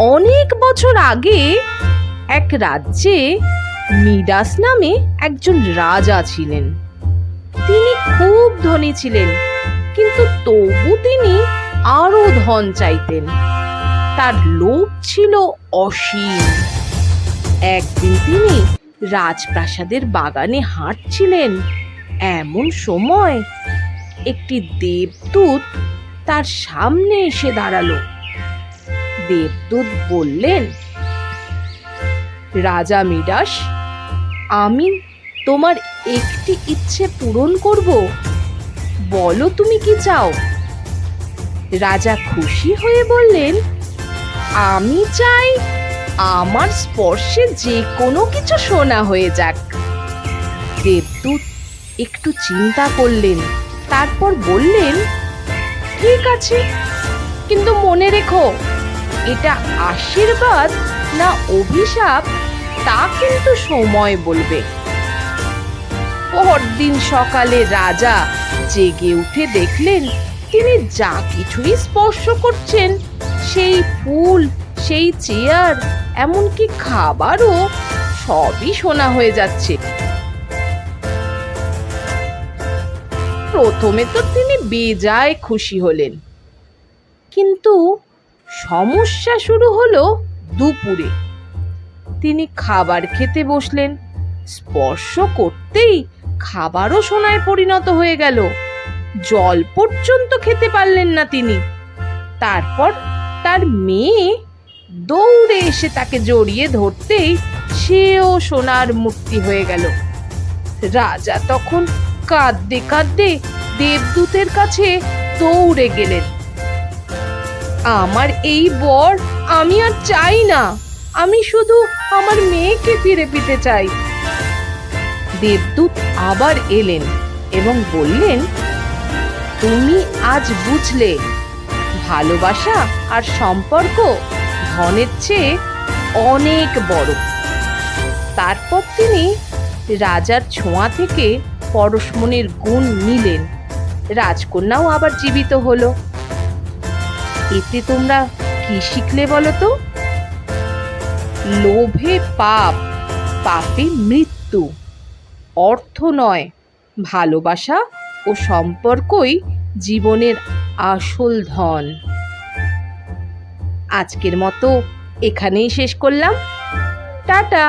অনেক বছর আগে এক রাজ্যে মিডাস নামে একজন রাজা ছিলেন। তিনি খুব ধনী ছিলেন, কিন্তু তবু তিনি আরো ধন চাইতেন। তার লোভ ছিল অসীম। একদিন তিনি রাজপ্রাসাদের বাগানে হাঁটছিলেন। এমন সময় একটি দেবদূত তার সামনে এসে দাঁড়ালো। দেবদূত বললেন, রাজা মিডাস, আমি তোমার একটি ইচ্ছে পূরণ করব। বলো তুমি কি চাও? রাজা খুশি হয়ে বললেন, আমি চাই আমার স্পর্শে যে কোনো কিছু সোনা হয়ে যাক। দেবদূত একটু চিন্তা করলেন, তারপর বললেন, ঠিক আছে, কিন্তু মনে রেখো, এটা আশীর্বাদ না অভিশাপ তা কিন্তু সময় বলবে। পরদিন সকালে রাজা জেগে উঠে দেখলেন তিনি যা কিছুই স্পর্শ করছেন, সেই ফুল, সেই চেয়ার, এমনকি খাবারও সবই সোনা হয়ে যাচ্ছে। প্রথমে তো তিনি বেজায় খুশি হলেন, কিন্তু সমস্যা শুরু হলো দুপুরে। তিনি খাবার খেতে বসলেন। স্পর্শ করতেই খাবারও সোনায় পরিণত হয়ে গেল। জল পর্যন্ত খেতে পারলেন না তিনি। তারপর তার মেয়ে দৌড়ে এসে তাকে জড়িয়ে ধরতেই সেও সোনার মূর্তি হয়ে গেল। রাজা তখন কাঁদতে কাঁদতে দেবদূতের কাছে দৌড়ে গেলেন। আমার এই বর আমি আর চাই না, আমি শুধু আমার মেয়েকে ফিরে পেতে চাই। দেবদূত আবার এলেন এবং বললেন, তুমি আজ বুঝলে ভালোবাসা আর সম্পর্ক ধনের চেয়ে অনেক বড়। তারপর তিনি রাজার ছোঁয়া থেকে পরশমণির গুণ নিলেন। রাজকন্যাও আবার জীবিত হলো। এতে তোমরা কি শিখলে বলো তো? লোভে পাপ, পাপে মৃত্যু। অর্থ নয়, ভালোবাসা ও সম্পর্কই জীবনের আসল ধন। আজকের মতো এখানেই শেষ করলাম। টাটা।